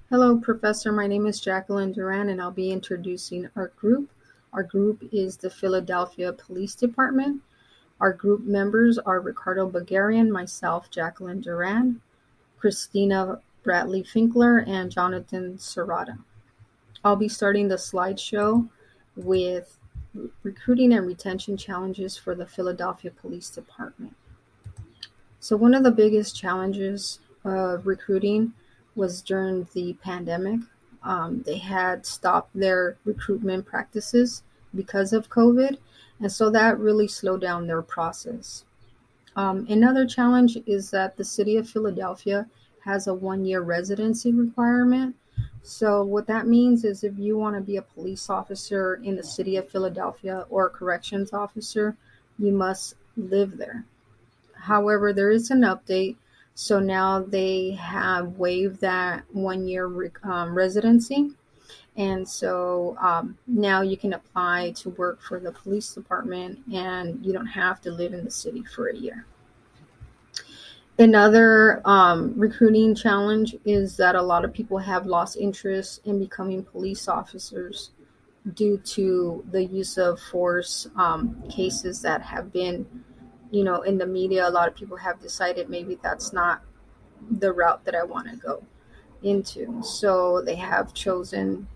Hello, Professor. My name is Jacqueline Duran, and I'll be introducing our group. Our group is the Philadelphia Police Department. Our group members are Ricardo Bulgarian, myself, Jacqueline Duran, Christina Bradley Finkler, and Jonathan Serrata. I'll be starting the slideshow with recruiting and retention challenges for the Philadelphia Police Department. So, one of the biggest challenges of recruiting was during the pandemic. They had stopped their recruitment practices because of COVID, and so that really slowed down their process. Another challenge is that the city of Philadelphia has a 1 year residency requirement. So, what that means is if you want to be a police officer in the city of Philadelphia or a corrections officer, you must live there. However, there is an update. So now they have waived that 1 year residency. And so now you can apply to work for the police department and you don't have to live in the city for a year. Another recruiting challenge is that a lot of people have lost interest in becoming police officers due to the use of force cases that have been in the media. A lot of people have decided maybe that's not the route that I want to go into. So they have chosen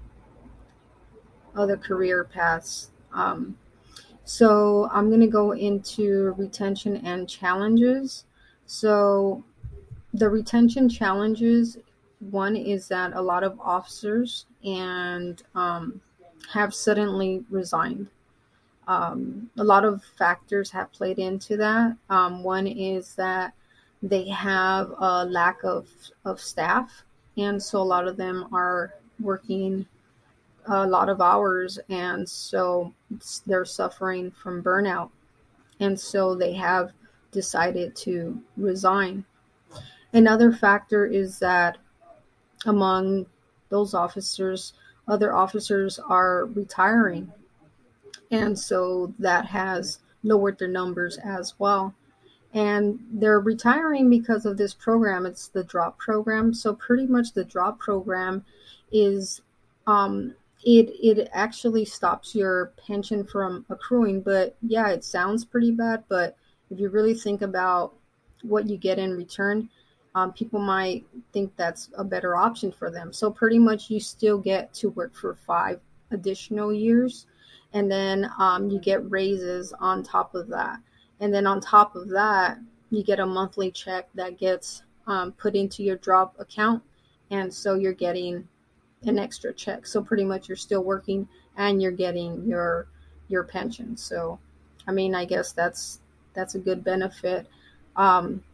other career paths. So I'm going to go into retention and challenges. So the retention challenges, one is that a lot of officers and have suddenly resigned. A lot of factors have played into that. One is that they have a lack of staff, and so a lot of them are working a lot of hours, and so they're suffering from burnout, and so they have decided to resign. Another factor is that among those officers, other officers are retiring, and so that has lowered their numbers as well. And they're retiring because of this program. It's the drop program. So pretty much the drop program is it actually stops your pension from accruing. But yeah, it sounds pretty bad, but if you really think about what you get in return, people might think that's a better option for them. So pretty much you still get to work for 5 additional years, and then you get raises on top of that. And then on top of that, you get a monthly check that gets put into your drop account. And so you're getting an extra check. So pretty much you're still working and you're getting your pension. So I mean, I guess that's a good benefit.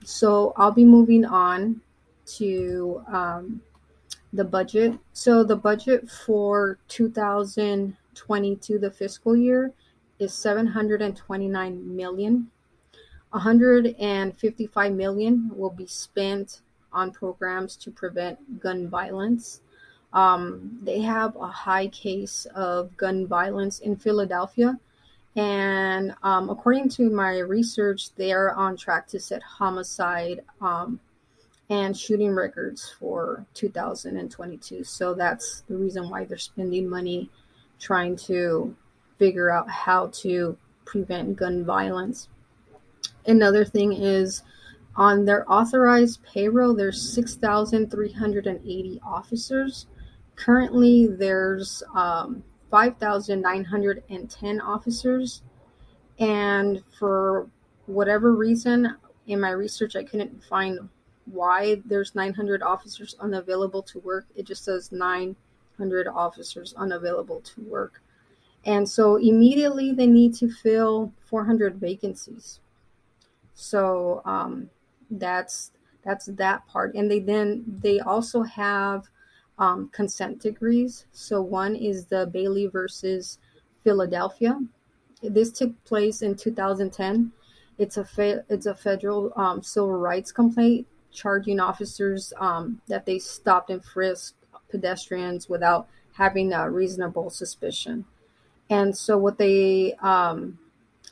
So I'll be moving on to the budget. So the budget for 2022, the fiscal year, is 729 million. 155 million will be spent on programs to prevent gun violence. They have a high case of gun violence in Philadelphia, and according to my research, they are on track to set homicide and shooting records for 2022. So that's the reason why they're spending money trying to figure out how to prevent gun violence. Another thing is on their authorized payroll, there's 6,380 officers. Currently, there's 5,910 officers. And for whatever reason, in my research, I couldn't find why there's 900 officers unavailable to work. It just says 900 officers unavailable to work. And so immediately they need to fill 400 vacancies. So that's that part. And they also have consent decrees. So one is the Bailey versus Philadelphia. This took place in 2010. It's a federal civil rights complaint charging officers that they stopped and frisked pedestrians without having a reasonable suspicion. And so what they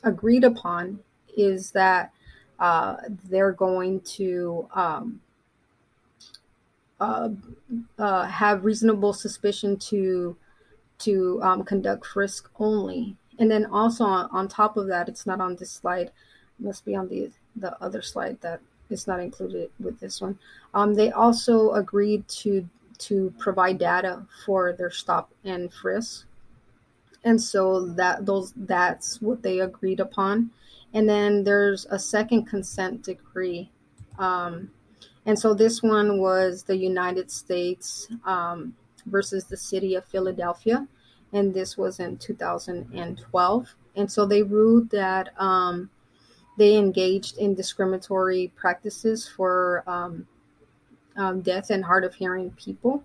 agreed upon is that they're going to uh, have reasonable suspicion to conduct frisk only. And then also on top of that, it's not on this slide, must be on the other slide that is not included with this one. They also agreed to provide data for their stop and frisk, and so that's what they agreed upon. And then there's a second consent decree, um, and so this one was the United States versus the city of Philadelphia, and this was in 2012. And so they ruled that they engaged in discriminatory practices for deaf and hard of hearing people,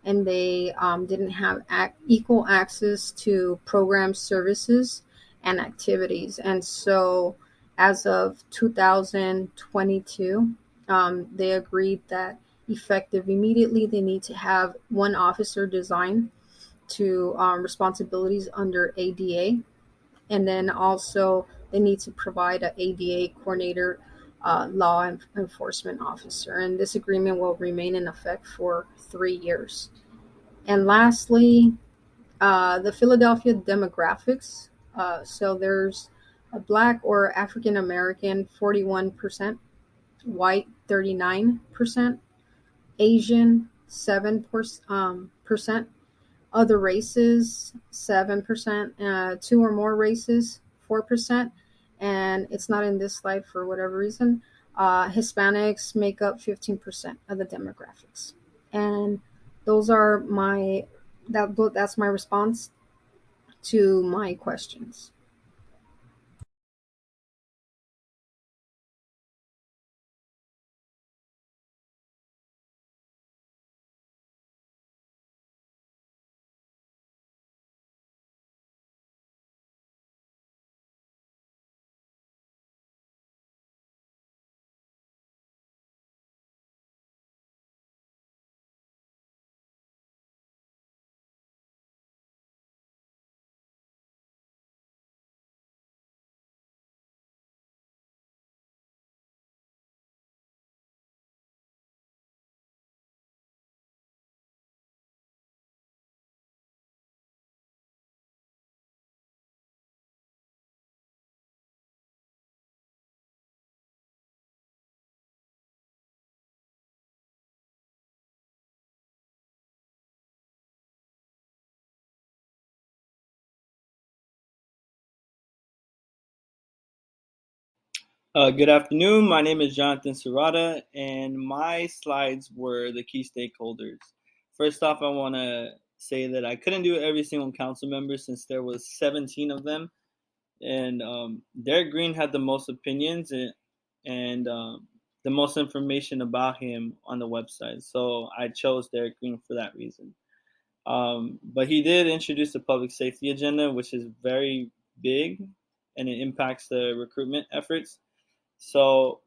and they didn't have equal access to program services and activities. And so, as of 2022, they agreed that effective immediately, they need to have one officer design to responsibilities under ADA, and then also they need to provide an ADA coordinator, law enforcement officer, and this agreement will remain in effect for 3 years. And lastly, the Philadelphia demographics. So there's a Black or African American 41%, white 39%, Asian 7%, other races 7%, two or more races 4%, and it's not in this slide for whatever reason. Hispanics make up 15% of the demographics, and those are that's my response to my questions. Good afternoon. My name is Jonathan Serrata, and my slides were the key stakeholders. First off, I want to say that I couldn't do every single council member since there was 17 of them, and Derek Green had the most opinions and the most information about him on the website. So I chose Derek Green for that reason. But he did introduce the public safety agenda, which is very big, and it impacts the recruitment efforts. So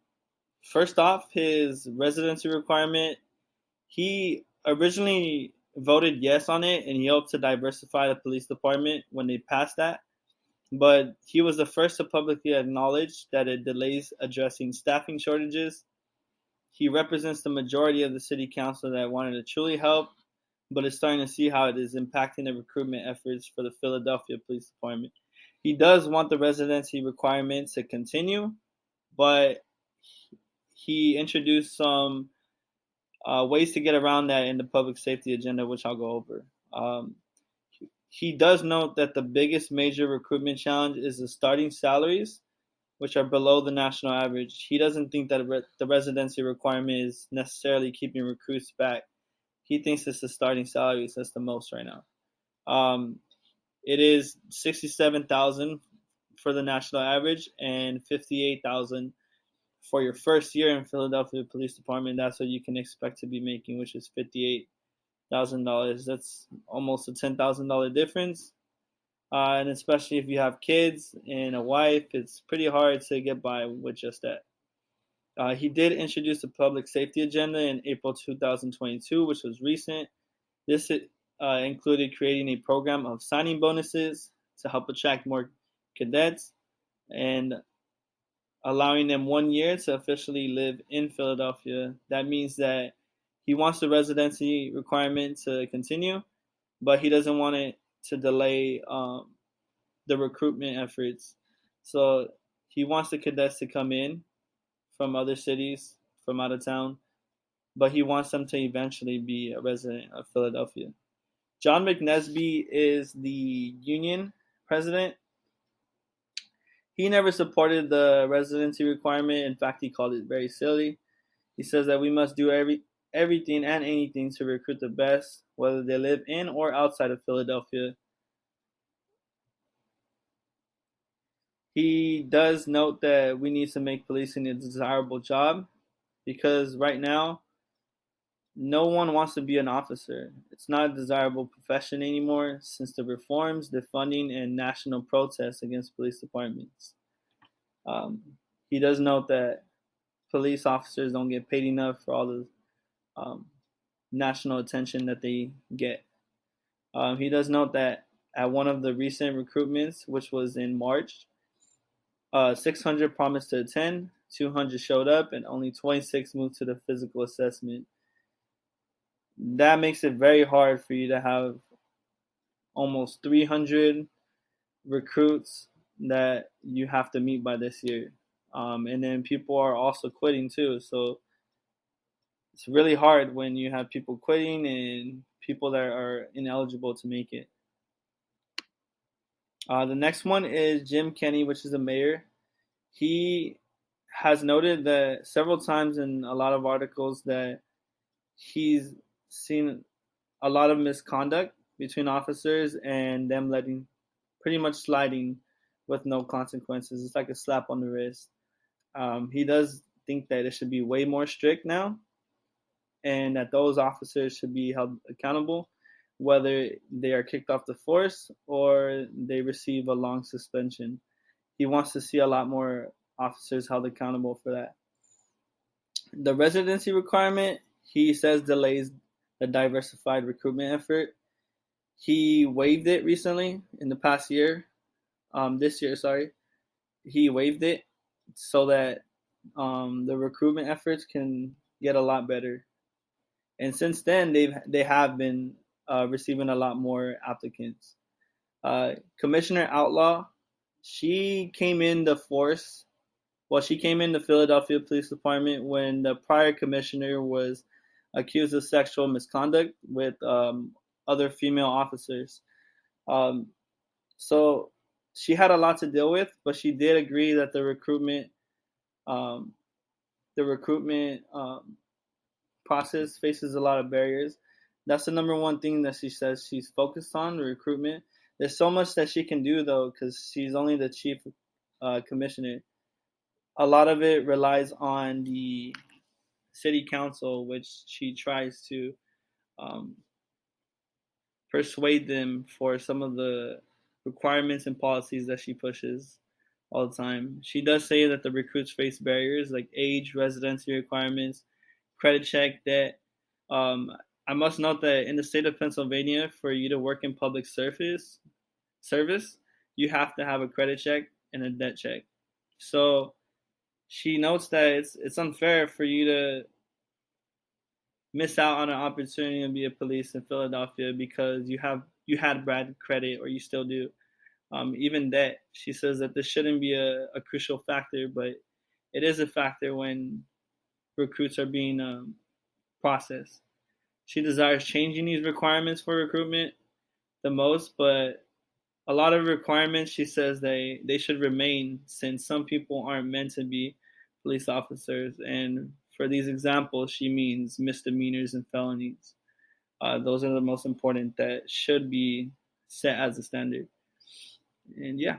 first off, his residency requirement, he originally voted yes on it and he hoped to diversify the police department when they passed that. But he was the first to publicly acknowledge that it delays addressing staffing shortages. He represents the majority of the city council that wanted to truly help, but is starting to see how it is impacting the recruitment efforts for the Philadelphia Police Department. He does want the residency requirement to continue, but he introduced some ways to get around that in the public safety agenda, which I'll go over. Um, he does note that the biggest major recruitment challenge is the starting salaries, which are below the national average. He doesn't think that the residency requirement is necessarily keeping recruits back. He thinks it's the starting salaries that's the most right now. Um, it is 67,000 for the national average and 58,000 for your first year in Philadelphia Police Department. That's what you can expect to be making, which is $58,000. That's almost a $10,000 difference. And especially if you have kids and a wife, it's pretty hard to get by with just that. He did introduce the public safety agenda in April 2022, which was recent. This included creating a program of signing bonuses to help attract more cadets and allowing them 1 year to officially live in Philadelphia. That means that He wants the residency requirement to continue, but he doesn't want it to delay the recruitment efforts. So he wants the cadets to come in from other cities, from out of town, but he wants them to eventually be a resident of Philadelphia. John McNesby is the union president. He never supported the residency requirement. In fact, he called it very silly. He says that we must do everything and anything to recruit the best, whether they live in or outside of Philadelphia. He does note that we need to make policing a desirable job because right now, no one wants to be an officer. It's not a desirable profession anymore since the reforms, the funding, and national protests against police departments. Um, he does note that police officers don't get paid enough for all the um, national attention that they get. He does note that at one of the recent recruitments, which was in March, 600 promised to attend, 200 showed up, and only 26 moved to the physical assessment. That makes it very hard for you to have almost 300 recruits that you have to meet by this year. And then people are also quitting too. So it's really hard when you have people quitting and people that are ineligible to make it. The next one is Jim Kenney, which is the mayor. He has noted that several times in a lot of articles that he's seen a lot of misconduct between officers and them letting pretty much sliding with no consequences. It's like a slap on the wrist. He does think that it should be way more strict now and that those officers should be held accountable, whether they are kicked off the force or they receive a long suspension. He wants to see a lot more officers held accountable for that. The residency requirement, he says, delays the diversified recruitment effort. He waived it recently in the past year. This year, sorry, he waived it so that the recruitment efforts can get a lot better. And since then, they have been receiving a lot more applicants. Commissioner Outlaw, she came in the force. Well, she came in the Philadelphia Police Department when the prior commissioner was accused of sexual misconduct with other female officers. Um, so she had a lot to deal with, but she did agree that um, the recruitment process faces a lot of barriers. That's the number one thing that she says she's focused on, the recruitment. There's so much that she can do though, because she's only the chief commissioner. A lot of it relies on the city council, which she tries to um, persuade them for some of the requirements and policies that she pushes all the time. She does say that the recruits face barriers like age, residency requirements, credit check, debt. Um, I must note that in the state of Pennsylvania, for you to work in public service, you have to have a credit check and a debt check. So she notes that it's unfair for you to miss out on an opportunity to be a police in Philadelphia because you had bad credit or you still do. Even that, she says that this shouldn't be a crucial factor, but it is a factor when recruits are being processed. She desires changing these requirements for recruitment the most, but a lot of requirements she says they should remain since some people aren't meant to be police officers. And for these examples, she means misdemeanors and felonies. Those are the most important that should be set as a standard. And yeah.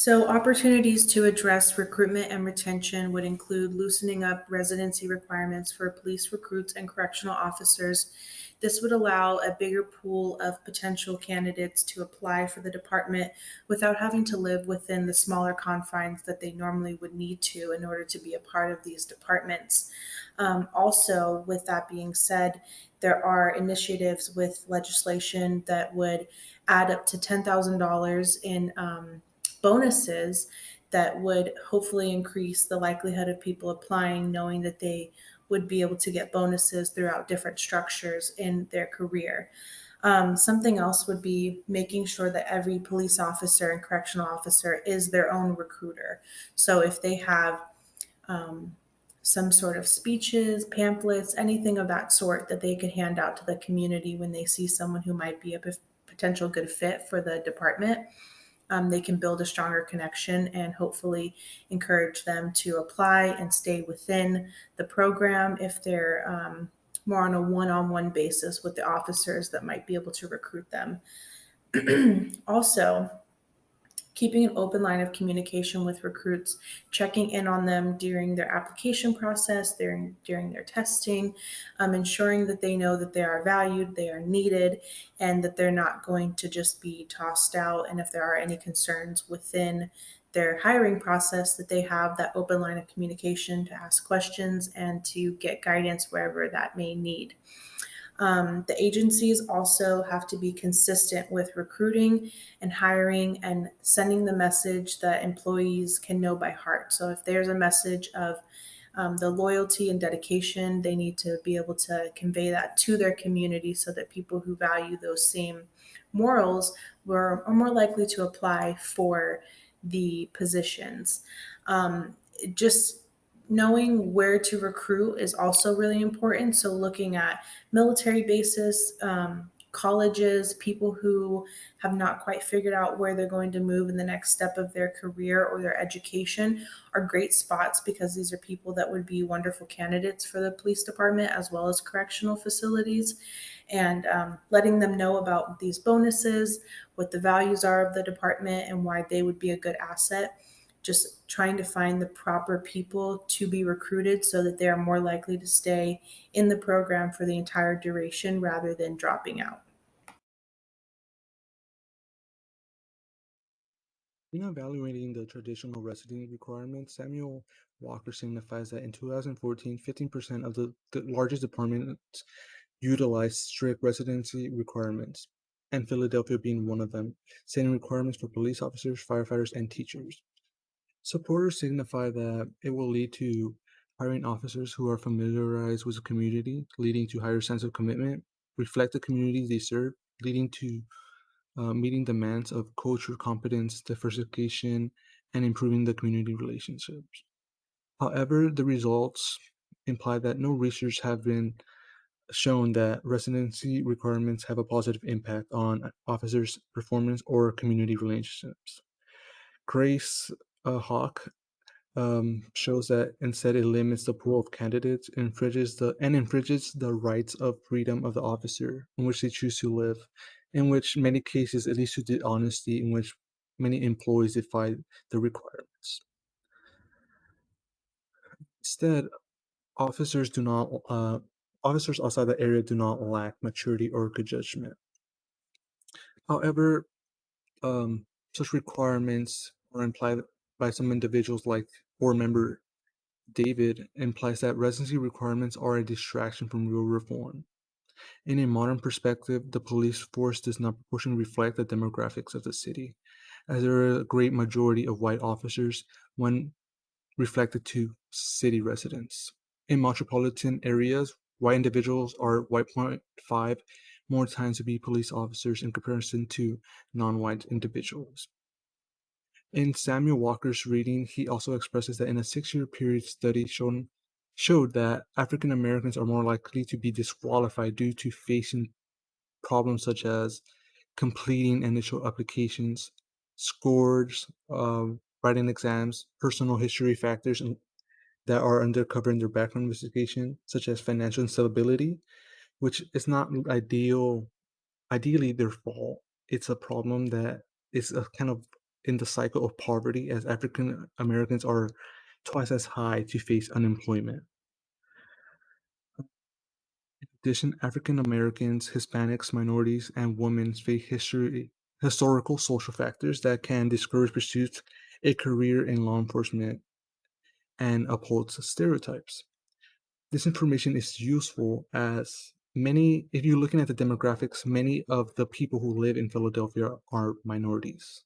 So, opportunities to address recruitment and retention would include loosening up residency requirements for police recruits and correctional officers, This would allow a bigger pool of potential candidates to apply for the department without having to live within the smaller confines that they normally would need to in order to be a part of these departments. Also, with that being said, there are initiatives with legislation that would add up to $10,000 in bonuses that would hopefully increase the likelihood of people applying, knowing that they would be able to get bonuses throughout different structures in their career. Something else would be making sure that every police officer and correctional officer is their own recruiter. So if they have um, some sort of speeches, pamphlets, anything of that sort that they could hand out to the community when they see someone who might be a potential good fit for the department, they can build a stronger connection and hopefully encourage them to apply and stay within the program if they're more on a one-on-one basis with the officers that might be able to recruit them. Also, keeping an open line of communication with recruits, checking in on them during their application process, during their testing, ensuring that they know that they are valued, they are needed, and that they're not going to just be tossed out. And if there are any concerns within their hiring process, that they have that open line of communication to ask questions and to get guidance wherever that may need. The agencies also have to be consistent with recruiting and hiring and sending the message that employees can know by heart. So if there's a message of the loyalty and dedication, they need to be able to convey that to their community so that people who value those same morals are more likely to apply for the positions. Just knowing where to recruit is also really important. So, looking at military bases, colleges, people who have not quite figured out where they're going to move in the next step of their career or their education are great spots because these are people that would be wonderful candidates for the police department as well as correctional facilities. And letting them know about these bonuses, what the values are of the department, and why they would be a good asset, just trying to find the proper people to be recruited so that they are more likely to stay in the program for the entire duration rather than dropping out. In evaluating the traditional residency requirements, Samuel Walker signifies that in 2014, 15% of the largest departments utilized strict residency requirements, and Philadelphia being one of them, setting requirements for police officers, firefighters, and teachers. Supporters signify that it will lead to hiring officers who are familiarized with the community, leading to higher sense of commitment, reflect the communities they serve, leading to meeting demands of culture, competence, diversification, and improving the community relationships. However, the results imply that no research have been shown that residency requirements have a positive impact on officers' performance or community relationships. Grace Hawk shows that instead it limits the pool of candidates, infringes the rights of freedom of the officer in which they choose to live, in which many cases it leads to dishonesty, in which many employees defy the requirements. Instead, officers do not officers outside the area do not lack maturity or good judgment. However, such requirements are implied by some individuals like board member David implies that residency requirements are a distraction from real reform. In a modern perspective, the police force does not proportionally reflect the demographics of the city, as there are a great majority of white officers when reflected to city residents. In metropolitan areas, white individuals are 1.5 more times to be police officers in comparison to non-white individuals. In Samuel Walker's reading, he also expresses that in a 6-year period study showed that African Americans are more likely to be disqualified due to facing problems such as completing initial applications, scores, writing exams, personal history factors that are undercovered in their background investigation, such as financial instability, which is not ideally their fault. It's a problem that is a kind of in the cycle of poverty, as African Americans are twice as high to face unemployment. addition, African Americans, Hispanics, minorities, and women face historical social factors that can discourage pursuits a career in law enforcement and upholds stereotypes. This information is useful as if you're looking at the demographics, many of the people who live in Philadelphia are minorities.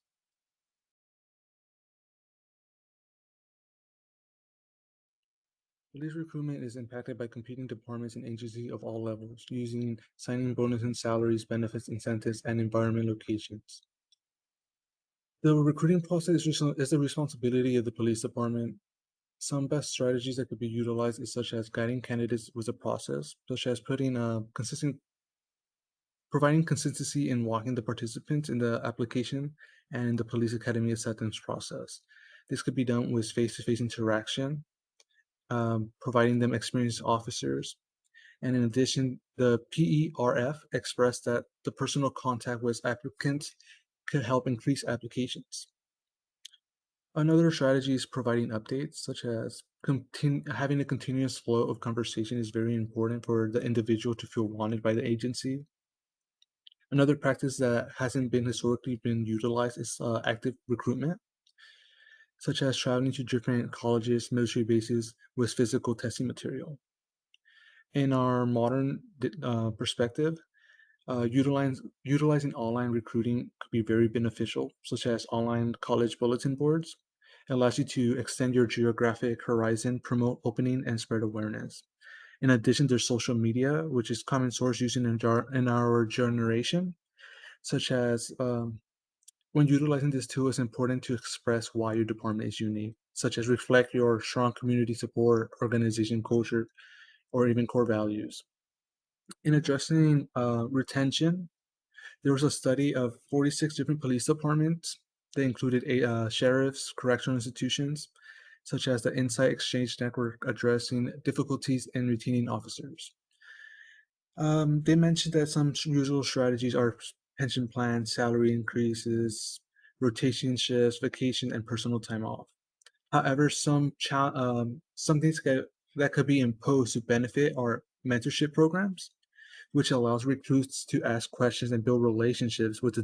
Police recruitment is impacted by competing departments and agencies of all levels, using signing bonuses, salaries, benefits, incentives, and environment locations. The recruiting process is the responsibility of the police department. Some best strategies that could be utilized is such as guiding candidates with the process, such as providing consistency in walking the participants in the application and the police academy acceptance process. This could be done with face-to-face interaction, providing them experienced officers. And in addition, the PERF expressed that the personal contact with applicants could help increase applications. Another strategy is providing updates, such as having a continuous flow of conversation is very important for the individual to feel wanted by the agency. Another practice that hasn't been historically been utilized is active recruitment, such as traveling to different colleges, military bases with physical testing material. In our modern perspective, utilizing online recruiting could be very beneficial, such as online college bulletin boards. It allows you to extend your geographic horizon, promote opening, and spread awareness. In addition, there's social media, which is common source used in our generation, such as when utilizing this tool, it's important to express why your department is unique, such as reflect your strong community support, organization culture, or even core values. In addressing retention, there was a study of 46 different police departments. They included sheriffs, correctional institutions, such as the Insight Exchange Network, addressing difficulties in retaining officers. They mentioned that some usual strategies are pension plans, salary increases, rotation shifts, vacation, and personal time off. However, some things that could be imposed to benefit are mentorship programs, which allows recruits to ask questions and build relationships with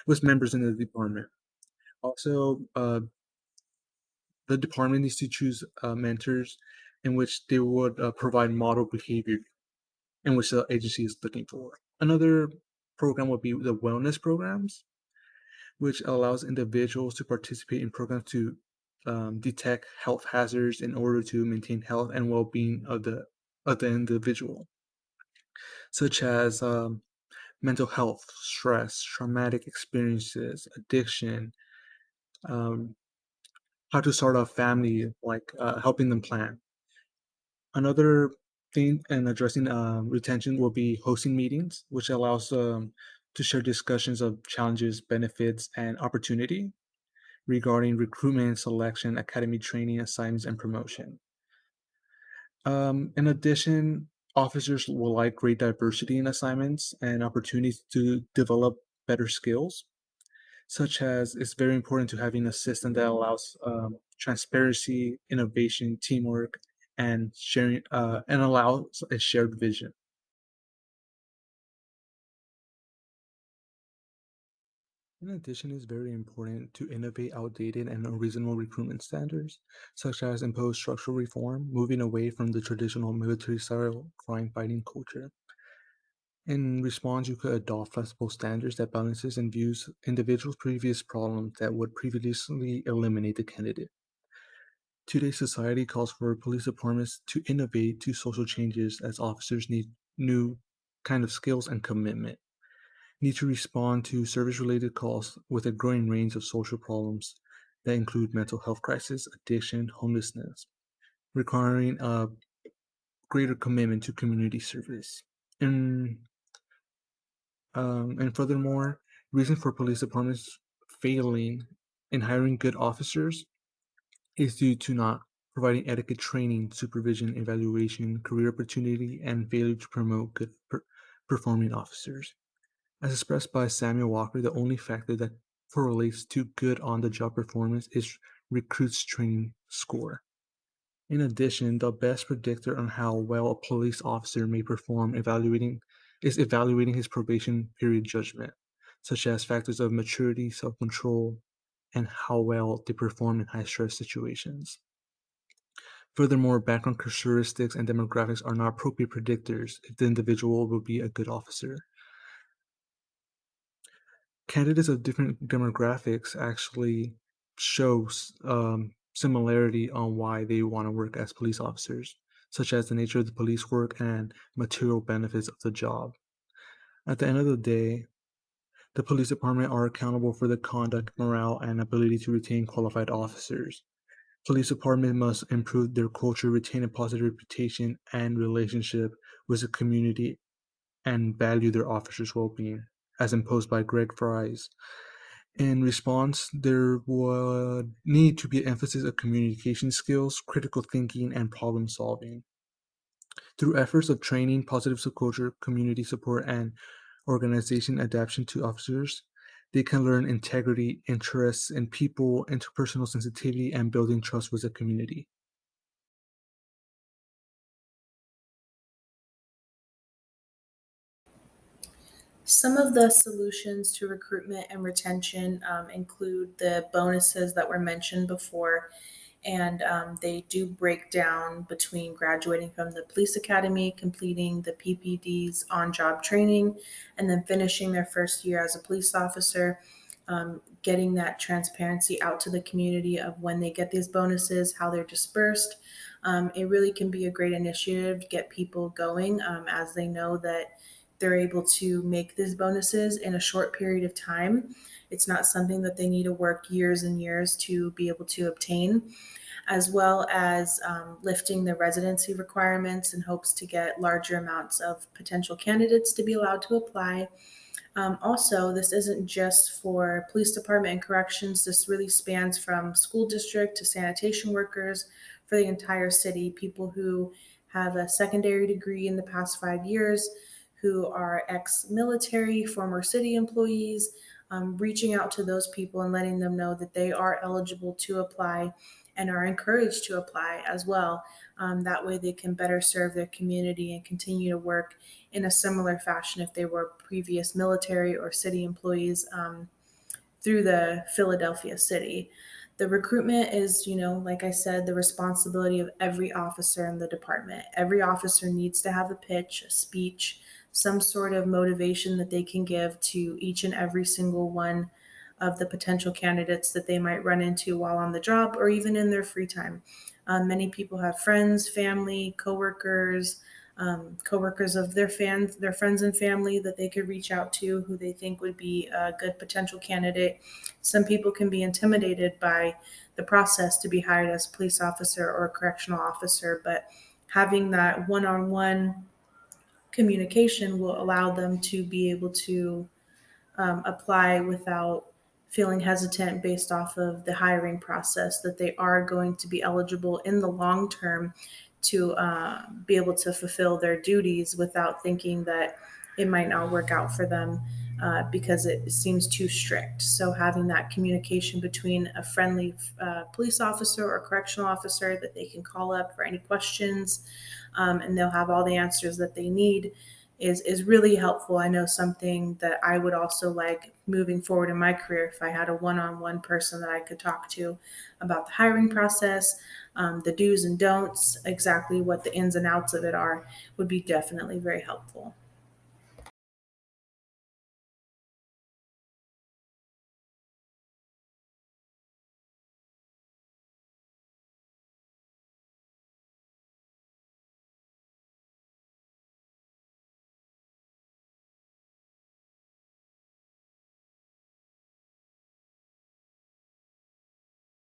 with members in the department. Also, the department needs to choose mentors in which they would provide model behavior in which the agency is looking for. Another program would be the wellness programs, which allows individuals to participate in programs to detect health hazards in order to maintain health and well-being of the individual, such as mental health, stress, traumatic experiences, addiction, um, how to start a family, like helping them plan. Another thing in addressing retention will be hosting meetings, which allows to share discussions of challenges, benefits, and opportunity regarding recruitment, selection, academy training, assignments, and promotion. In addition, officers will like great diversity in assignments and opportunities to develop better skills, such as it's very important to having a system that allows transparency, innovation, teamwork, and sharing, and allows a shared vision. In addition, it's very important to innovate outdated and unreasonable recruitment standards, such as impose structural reform, moving away from the traditional military-style crime-fighting culture. In response, you could adopt flexible standards that balances and views individuals' previous problems that would previously eliminate the candidate. Today's society calls for police departments to innovate to social changes as officers need new kind of skills and commitment, need to respond to service-related calls with a growing range of social problems that include mental health crisis, addiction, homelessness, requiring a greater commitment to community service. And furthermore, reason for police departments failing in hiring good officers is due to not providing adequate training, supervision, evaluation, career opportunity, and failure to promote good performing officers. As expressed by Samuel Walker, the only factor that correlates to good on-the-job performance is recruits' training score. In addition, the best predictor on how well a police officer may perform is evaluating his probation period judgment, such as factors of maturity, self-control, and how well they perform in high-stress situations. Furthermore, background characteristics and demographics are not appropriate predictors if the individual will be a good officer. Candidates of different demographics actually show similarity on why they want to work as police officers, such as the nature of the police work and material benefits of the job. At the end of the day, the police department are accountable for the conduct, morale, and ability to retain qualified officers. Police department must improve their culture, retain a positive reputation and relationship with the community, and value their officers' well-being, as imposed by Greg Fries. In response, there would need to be an emphasis of communication skills, critical thinking, and problem solving. Through efforts of training, positive subculture, community support, and organization adaptation to officers, they can learn integrity, interests in people, interpersonal sensitivity, and building trust with the community. Some of the solutions to recruitment and retention include the bonuses that were mentioned before, and they do break down between graduating from the police academy, completing the PPD's on job training, and then finishing their first year as a police officer. Getting that transparency out to the community of when they get these bonuses, how they're dispersed. It really can be a great initiative to get people going as they know that they're able to make these bonuses in a short period of time. It's not something that they need to work years and years to be able to obtain, as well as lifting the residency requirements in hopes to get larger amounts of potential candidates to be allowed to apply. Also, this isn't just for police department and corrections. This really spans from school district to sanitation workers for the entire city, people who have a secondary degree in the past 5 years, who are ex-military, former city employees, reaching out to those people and letting them know that they are eligible to apply and are encouraged to apply as well. That way they can better serve their community and continue to work in a similar fashion if they were previous military or city employees through the Philadelphia city. The recruitment is, like I said, the responsibility of every officer in the department. Every officer needs to have a pitch, a speech, some sort of motivation that they can give to each and every single one of the potential candidates that they might run into while on the job or even in their free time. Many people have friends, family, coworkers, coworkers of their friends and family that they could reach out to who they think would be a good potential candidate. Some people can be intimidated by the process to be hired as a police officer or a correctional officer, but having that one-on-one communication will allow them to be able to apply without feeling hesitant based off of the hiring process, that they are going to be eligible in the long term to be able to fulfill their duties without thinking that it might not work out for them because it seems too strict. So having that communication between a friendly police officer or correctional officer that they can call up for any questions, and they'll have all the answers that they need is really helpful. I know something that I would also like moving forward in my career if I had a one-on-one person that I could talk to about the hiring process, the do's and don'ts, exactly what the ins and outs of it are, would be definitely very helpful.